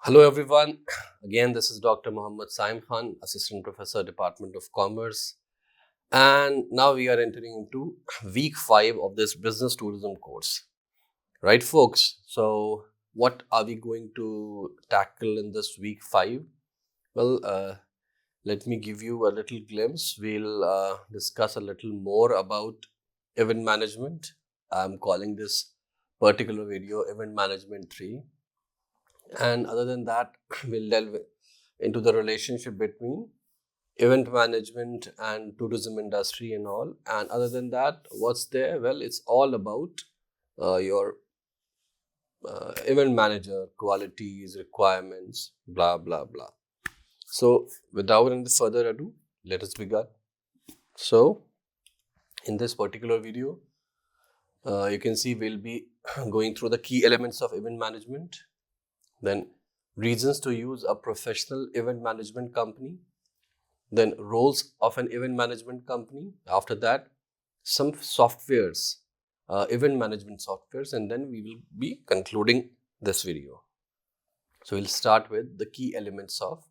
Hello everyone. Again, this is Dr. Mohammed Saim Khan, Assistant Professor, Department of Commerce. And now we are entering into week 5 of this business tourism course. Right, folks? So, what are we going to tackle in this week 5? Well, let me give you a little glimpse. We'll discuss a little more about event management. I'm calling this particular video Event Management 3. And other than that, we'll delve into the relationship between event management and tourism industry and all. And other than that, what's there? Well, it's all about your event manager, qualities, requirements, blah, blah, blah. So, without any further ado, let us begin. So, in this particular video, you can see we'll be going through the key elements of event management, then reasons to use a professional event management company, then roles of an event management company. After that, some softwares, event management softwares, and then we will be concluding this video. So we'll start with the key elements of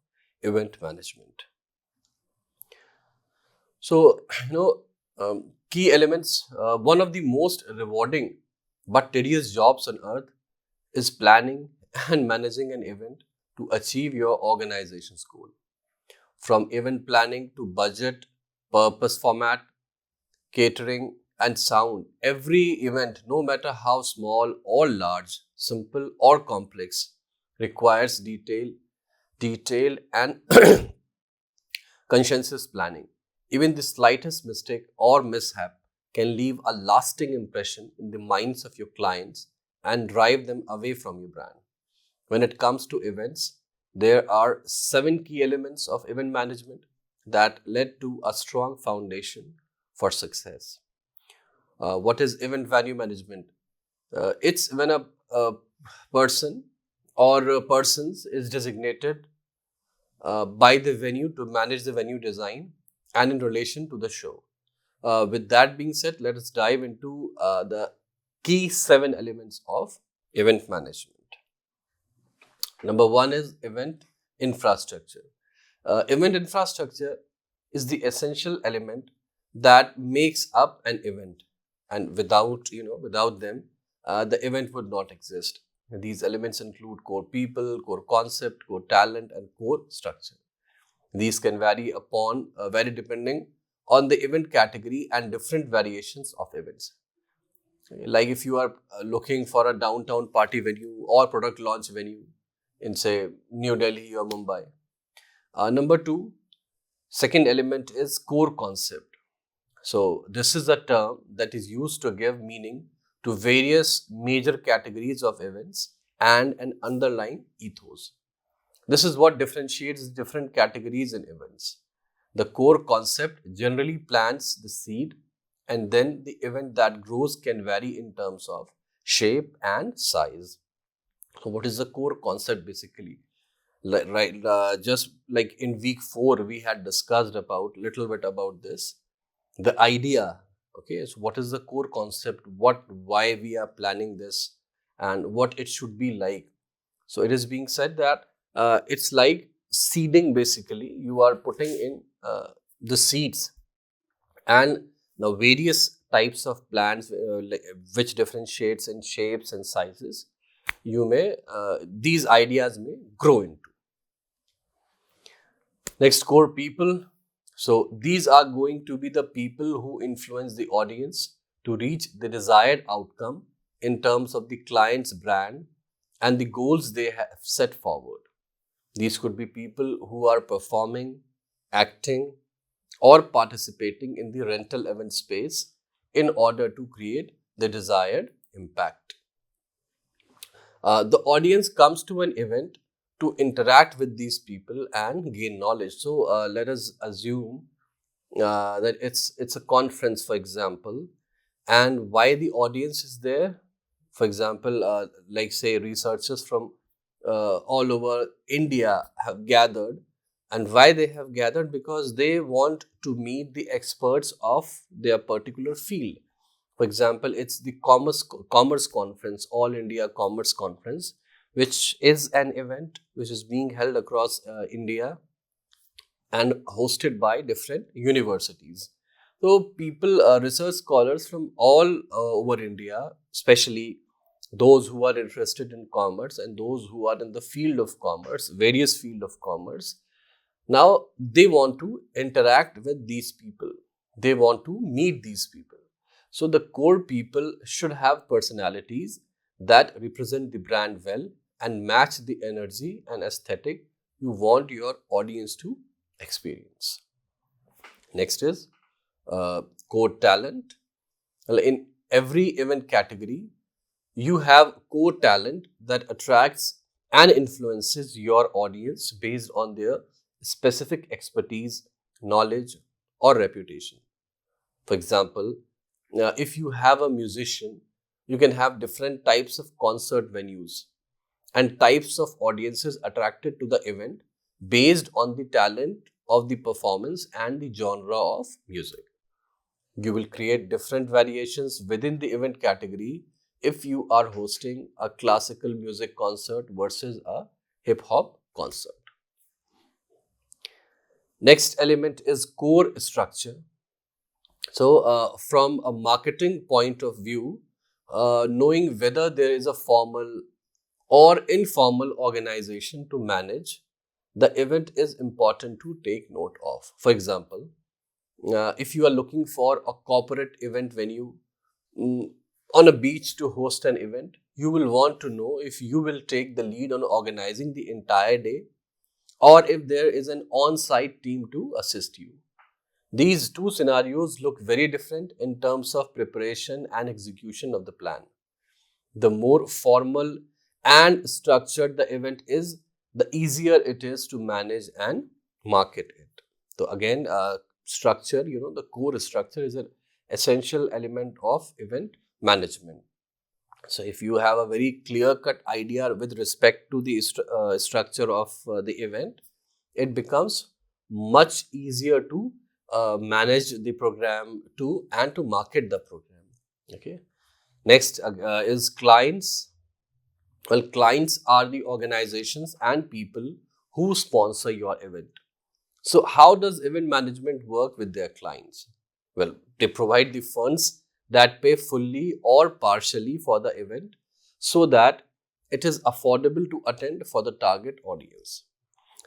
event management. So, key elements, one of the most rewarding but tedious jobs on earth is planning and managing an event to achieve your organization's goal. From event planning to budget, purpose format, catering, and sound, every event, no matter how small or large, simple or complex, requires detailed and conscientious planning. Even the slightest mistake or mishap can leave a lasting impression in the minds of your clients and drive them away from your brand. When it comes to events, there are 7 key elements of event management that led to a strong foundation for success. What is event value management? It's when a person or persons is designated by the venue to manage the venue design and in relation to the show. With that being said, let us dive into the key 7 elements of event management. Number 1 is event infrastructure. Event infrastructure is the essential element that makes up an event, and without them, the event would not exist. These elements include core people, core concept, core talent, and core structure. These can vary depending on the event category and different variations of events. Like if you are looking for a downtown party venue or product launch venue in, say, New Delhi or Mumbai. Number 2, second element is core concept. So this is a term that is used to give meaning to various major categories of events and an underlying ethos. This is what differentiates different categories in events. The core concept generally plants the seed, and then the event that grows can vary in terms of shape and size. So, what is the core concept basically? Just like in week 4, we had discussed about little bit about this. The idea, okay, so what is the core concept, why we are planning this, and what it should be like. So it is being said that it's like seeding basically. You are putting in the seeds and the various types of plants which differentiates in shapes and sizes. These ideas may grow into. Next, core people. So these are going to be the people who influence the audience to reach the desired outcome in terms of the client's brand and the goals they have set forward. These could be people who are performing, acting, or participating in the rental event space in order to create the desired impact. The audience comes to an event to interact with these people and gain knowledge. So let us assume that it's a conference, for example, and why the audience is there. For example, like say researchers from all over India have gathered, and why they have gathered, because they want to meet the experts of their particular field. For example, it's the commerce conference, all India commerce conference, which is an event which is being held across India and hosted by different universities. So, people, research scholars from all over India, especially those who are interested in commerce and those who are in the field of commerce, various field of commerce, now they want to interact with these people. They want to meet these people. So the core people should have personalities that represent the brand well and match the energy and aesthetic you want your audience to experience. Next is core talent. Well, in every event category, you have core talent that attracts and influences your audience based on their specific expertise, knowledge, or reputation. For example, if you have a musician, you can have different types of concert venues and types of audiences attracted to the event based on the talent of the performance and the genre of music. You will create different variations within the event category if you are hosting a classical music concert versus a hip hop concert. Next element is core structure. So, from a marketing point of view, knowing whether there is a formal or informal organization to manage the event is important to take note of. For example, if you are looking for a corporate event venue mm, on a beach to host an event, you will want to know if you will take the lead on organizing the entire day or if there is an on site team to assist you. These two scenarios look very different in terms of preparation and execution of the plan. The more formal and structured the event is, the easier it is to manage and market it. So again, structure, the core structure is an essential element of event management. So if you have a very clear cut idea with respect to the structure of the event, it becomes much easier to manage the program to and to market the program. Okay. Next is clients. Well, clients are the organizations and people who sponsor your event. So, how does event management work with their clients? Well, they provide the funds that pay fully or partially for the event so that it is affordable to attend for the target audience.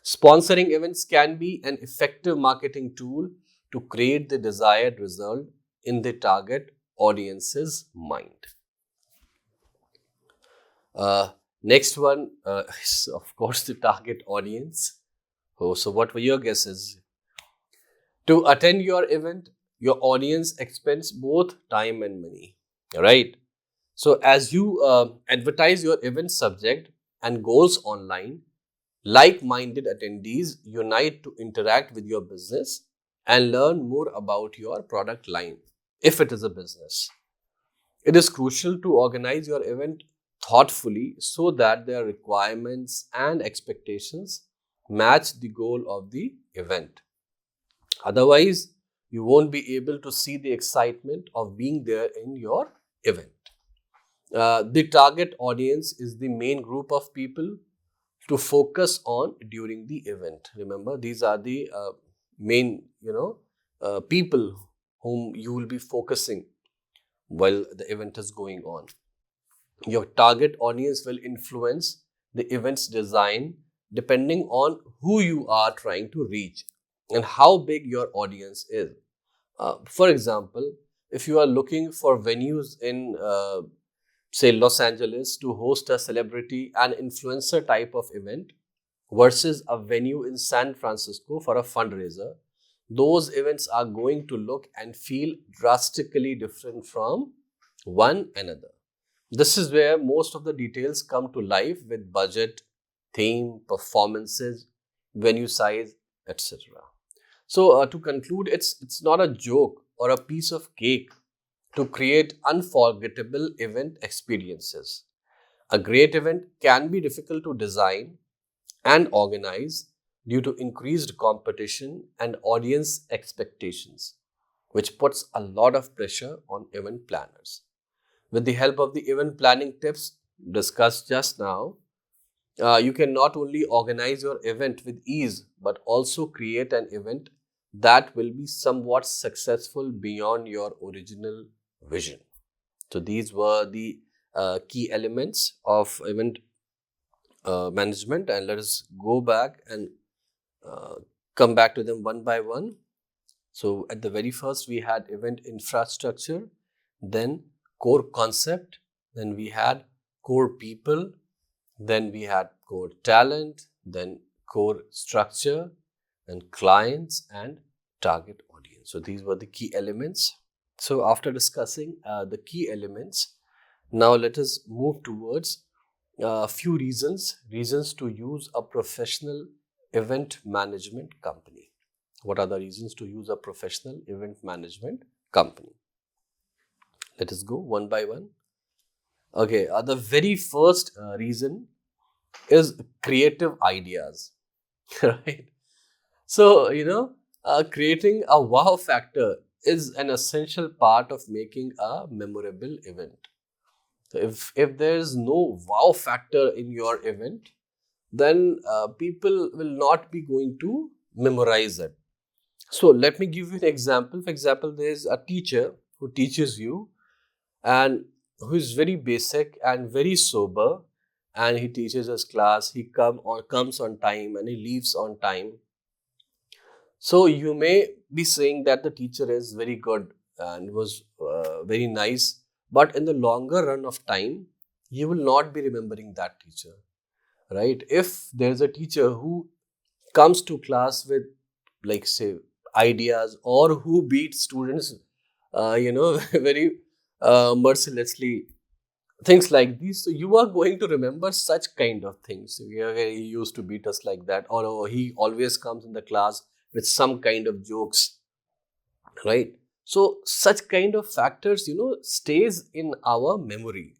Sponsoring events can be an effective marketing tool to create the desired result in the target audience's mind. Next one is, of course, the target audience. Oh, so, what were your guesses? To attend your event, your audience expends both time and money, right? So, as you advertise your event subject and goals online, like minded attendees unite to interact with your business and learn more about your product line if it is a business. It is crucial to organize your event thoughtfully so that their requirements and expectations match the goal of the event. Otherwise, you won't be able to see the excitement of being there in your event. The target audience is the main group of people to focus on during the event. Remember, these are the main, people whom you will be focusing while the event is going on. Your target audience will influence the event's design depending on who you are trying to reach and how big your audience is. For example, if you are looking for venues in, say, Los Angeles to host a celebrity and influencer type of event versus a venue in San Francisco for a fundraiser, those events are going to look and feel drastically different from one another. This is where most of the details come to life with budget, theme, performances, venue size, etc. So, to conclude, it's not a joke or a piece of cake to create unforgettable event experiences. A great event can be difficult to design and organize due to increased competition and audience expectations, which puts a lot of pressure on event planners. With the help of the event planning tips discussed just now, You can not only organize your event with ease, but also create an event that will be somewhat successful beyond your original vision. So these were the key elements of event management, and let us go back and uh, come back to them one by one. So at the very first, we had event infrastructure, then core concept, then we had core people, then we had core talent, then core structure, and clients and target audience. So these were the key elements. So after discussing the key elements, now let us move towards a few reasons to use a professional event management company. What are the reasons to use a professional event management company? Let us go one by one. Okay, the very first reason is creative ideas, right? So, creating a wow factor is an essential part of making a memorable event. So if there is no wow factor in your event, then people will not be going to memorize it. So let me give you an example. For example, there is a teacher who teaches you and who is very basic and very sober, and he teaches his class. He comes on time and he leaves on time. So you may be saying that the teacher is very good and was very nice, but in the longer run of time, you will not be remembering that teacher, right? If there is a teacher who comes to class with, like, say, ideas, or who beats students, very mercilessly, things like these, so you are going to remember such kind of things. So, yeah, he used to beat us like that, or oh, he always comes in the class with some kind of jokes, right? So such kind of factors, stays in our memory.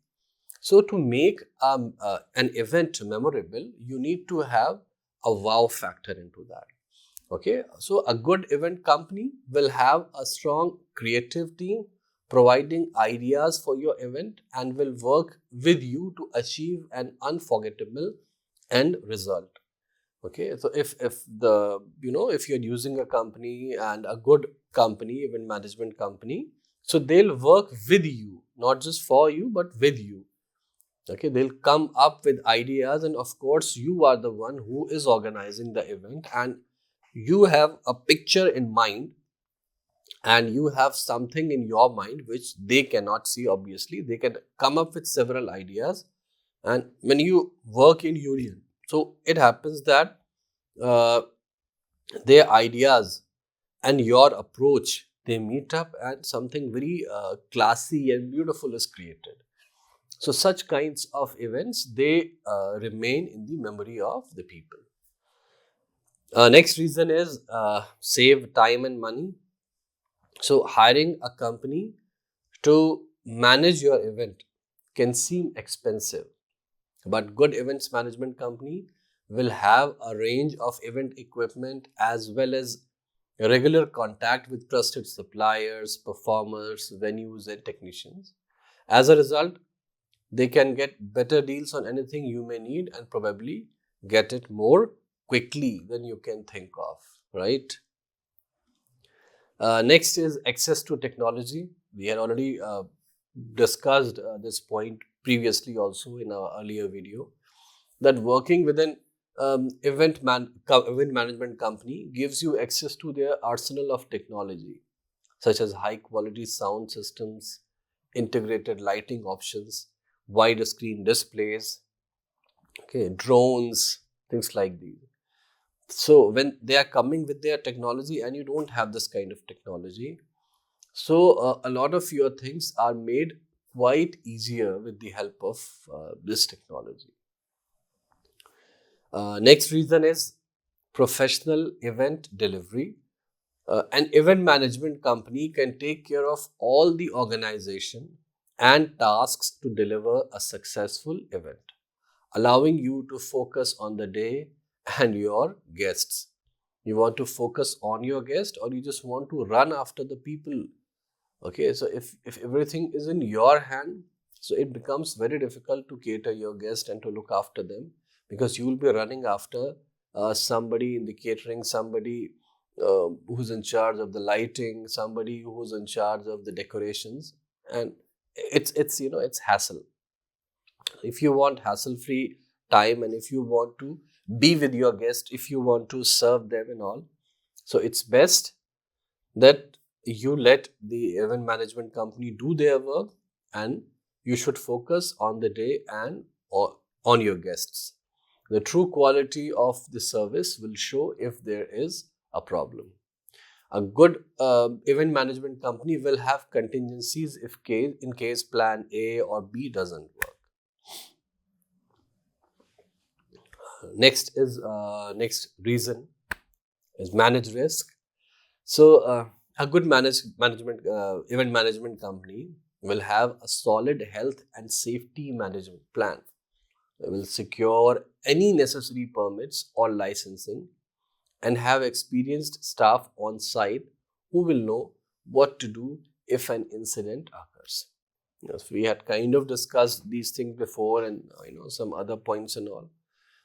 So to make an event memorable, you need to have a wow factor into that. Okay, so a good event company will have a strong creative team providing ideas for your event and will work with you to achieve an unforgettable end result. Okay, so if the if you're using a company and a good company, event management company, so they'll work with you, not just for you, but with you. Okay, they'll come up with ideas, and of course you are the one who is organizing the event, and you have a picture in mind, and you have something in your mind which they cannot see. Obviously they can come up with several ideas, and when you work in union, so it happens that uh, their ideas and your approach, they meet up, and something very classy and beautiful is created. So such kinds of events, they remain in the memory of the people. Next reason is save time and money. So hiring a company to manage your event can seem expensive, but good events management company will have a range of event equipment as well as regular contact with trusted suppliers, performers, venues, and technicians. As a result, they can get better deals on anything you may need and probably get it more quickly than you can think of, right? Next is access to technology. We had already discussed this point previously also in our earlier video, that working with an event management company gives you access to their arsenal of technology, such as high quality sound systems, integrated lighting options, wide screen displays, okay, drones, things like these. So when they are coming with their technology and you don't have this kind of technology, so a lot of your things are made quite easier with the help of this technology. Next reason is professional event delivery. An event management company can take care of all the organization and tasks to deliver a successful event, allowing you to focus on the day and your guests. You want to focus on your guest, or you just want to run after the people. Okay, so if everything is in your hand, so it becomes very difficult to cater your guest and to look after them. because you will be running after somebody in the catering, somebody who's in charge of the lighting, somebody who's in charge of the decorations, and it's it's hassle. If you want hassle free time, and if you want to be with your guest, if you want to serve them and all, so it's best that you let the event management company do their work, and you should focus on the day and on your guests. The true quality of the service will show if there is a problem. A good event management company will have contingencies if in case plan A or B doesn't work. Next reason is manage risk. So a good management event management company will have a solid health and safety management plan. They will secure any necessary permits or licensing and have experienced staff on site who will know what to do if an incident occurs. Yes, we had kind of discussed these things before, and some other points and all.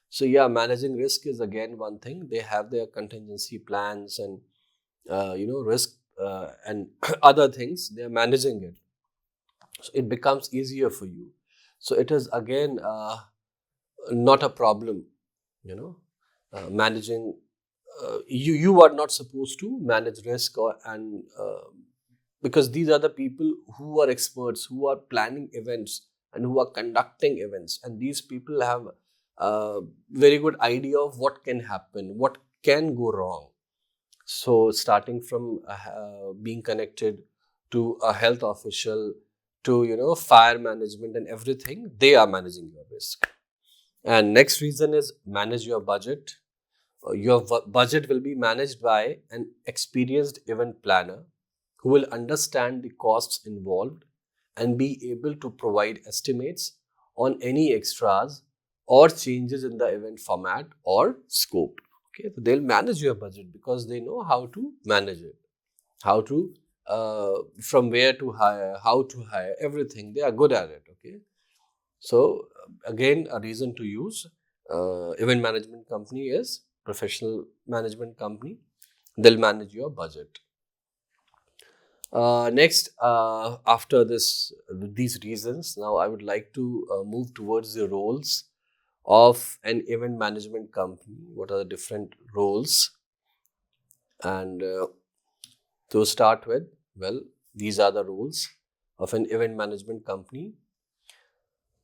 So yeah, managing risk is again one thing. They have their contingency plans and risk and other things. They are managing it, so it becomes easier for you. So it is again not a problem. Managing. You are not supposed to manage risk and because these are the people who are experts, who are planning events and who are conducting events, and these people have a very good idea of what can happen, what can go wrong. So starting from being connected to a health official, to fire management and everything, they are managing your risk. And next reason is manage your budget. Your budget will be managed by an experienced event planner who will understand the costs involved and be able to provide estimates on any extras or changes in the event format or scope. Okay, so they'll manage your budget because they know how to manage it, how to from where to hire, how to hire, everything. They are good at it. Okay, so again, a reason to use event management company is professional management company. They'll manage your budget. Next, after these reasons, now I would like to move towards the roles of an event management company. What are the different roles? And to start with, well, these are the roles of an event management company.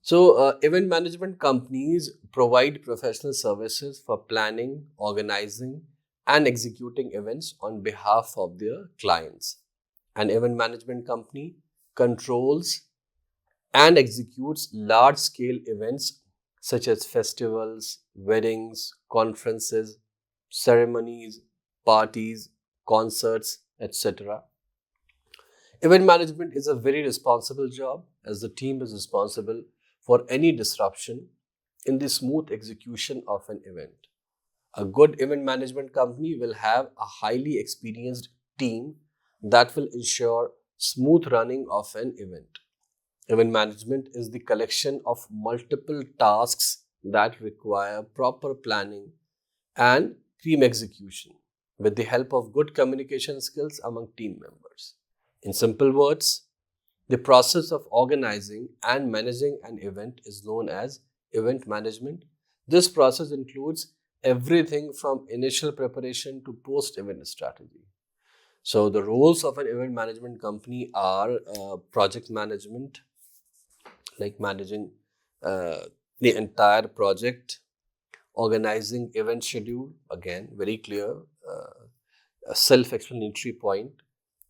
So, event management companies provide professional services for planning, organizing, and executing events on behalf of their clients. An event management company controls and executes large scale events such as festivals, weddings, conferences, ceremonies, parties, concerts, etc. Event management is a very responsible job, as the team is responsible for any disruption in the smooth execution of an event. A good event management company will have a highly experienced team that will ensure smooth running of an event. Event management is the collection of multiple tasks that require proper planning and team execution with the help of good communication skills among team members. In simple words, the process of organizing and managing an event is known as event management. This process includes everything from initial preparation to post-event strategy. So the roles of an event management company are project management, like managing uh, the entire project, organizing event schedule, again, very clear, a self-explanatory point.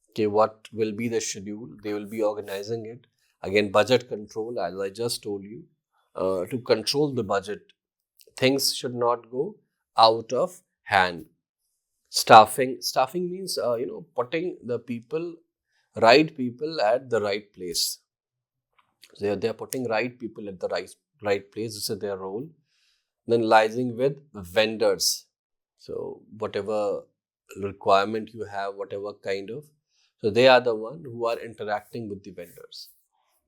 Okay, what will be the schedule? They will be organizing it. Again, budget control, as I just told you, to control the budget. Things should not go out of hand. Staffing means putting the right people at the right place. They are putting right people at the right place. This is their role. Then liaising with vendors. So whatever requirement you have, whatever kind of, so they are the one who are interacting with the vendors.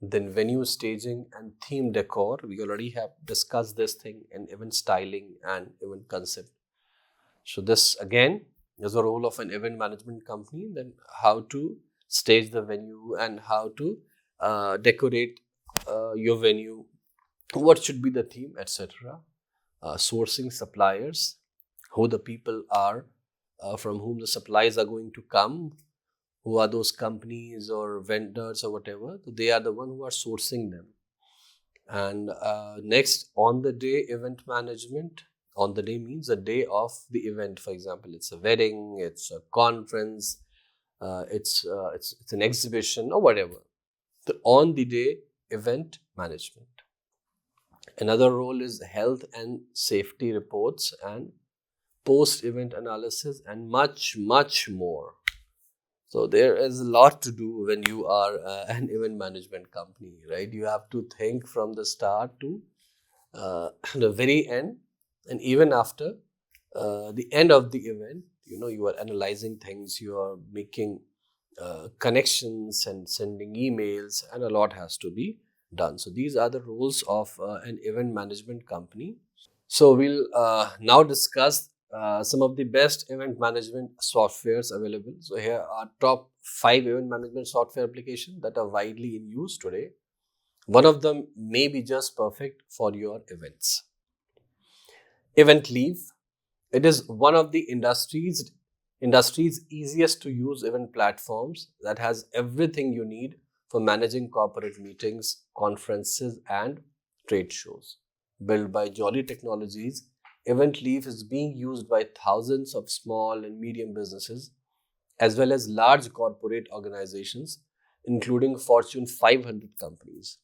Then venue staging and theme decor. We already have discussed this thing in event styling and event concept. So this again is the role of an event management company. Then how to stage the venue and how to decorate your venue, what should be the theme, etc. Sourcing suppliers, who the people are from whom the supplies are going to come, who are those companies or vendors or whatever. So they are the one who are sourcing them. And next, on the day event management. On the day means the day of the event. For example, it's a wedding, it's a conference, it's an exhibition or whatever. The on the day event management. Another role is health and safety reports and post event analysis and much, much more. So there is a lot to do when you are an event management company, right? You have to think from the start to the very end, and even after the end of the event. You are analyzing things, you are making connections and sending emails, and a lot has to be done. So these are the roles of an event management company. So we'll now discuss some of the best event management softwares available. So here are top 5 event management software applications that are widely in use today. One of them may be just perfect for your events. Event It is one of the industry's easiest to use event platforms that has everything you need for managing corporate meetings, conferences, and trade shows. Built by Jolly Technologies, Event is being used by thousands of small and medium businesses as well as large corporate organizations, including Fortune 500 companies.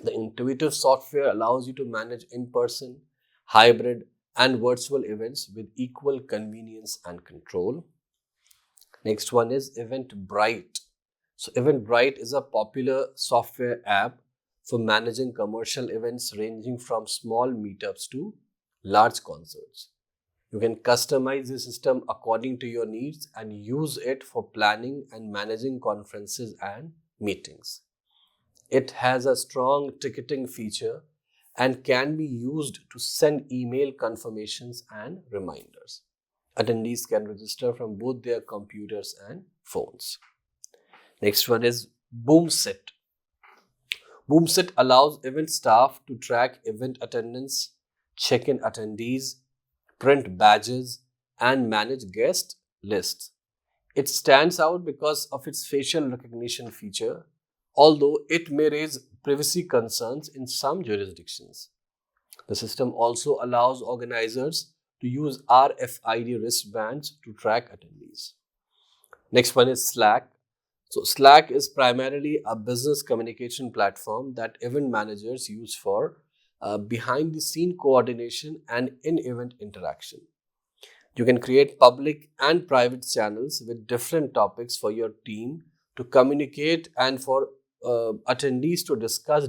The intuitive software allows you to manage in-person, hybrid, and virtual events with equal convenience and control. Next one is Eventbrite. So Eventbrite is a popular software app for managing commercial events ranging from small meetups to large concerts. You can customize the system according to your needs and use it for planning and managing conferences and meetings. It has a strong ticketing feature and can be used to send email confirmations and reminders. Attendees can register from both their computers and phones. Next one is Boomset. Boomset allows event staff to track event attendance, check in attendees, print badges, and manage guest lists. It stands out because of its facial recognition feature, although it may raise privacy concerns in some jurisdictions. The system also allows organizers to use RFID wristbands to track attendees. Next one is Slack. So Slack is primarily a business communication platform that event managers use for behind the scene coordination and in-event interaction. You can create public and private channels with different topics for your team to communicate and for attendees to discuss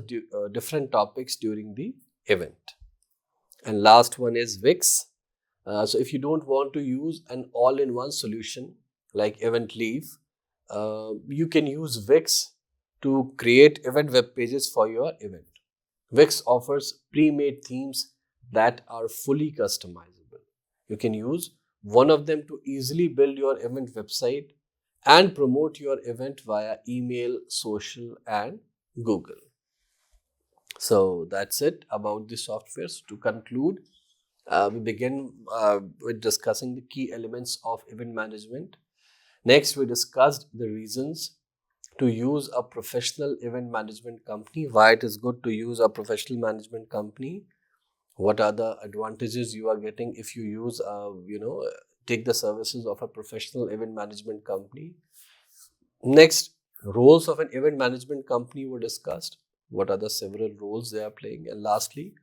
different topics during the event. And last one is Wix. So if you don't want to use an all-in-one solution like Event you can use Wix to create event web pages for your event. Wix offers pre-made themes that are fully customizable. You can use one of them to easily build your event website and promote your event via email, social, and Google. So that's it about the softwares. To conclude, we begin with discussing the key elements of event management. Next, we discussed the reasons to use a professional event management company, why it is good to use a professional management company, what are the advantages you are getting if you use, take the services of a professional event management company. Next, roles of an event management company were discussed. What are the several roles they are playing? And lastly,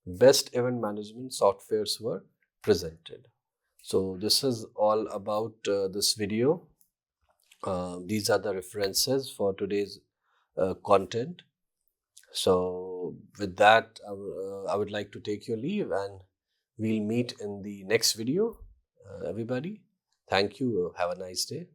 best event management softwares were presented. So this is all about this video. These are the references for today's content. So with that, I would like to take your leave and we'll meet in the next video. Everybody, thank you. Have a nice day.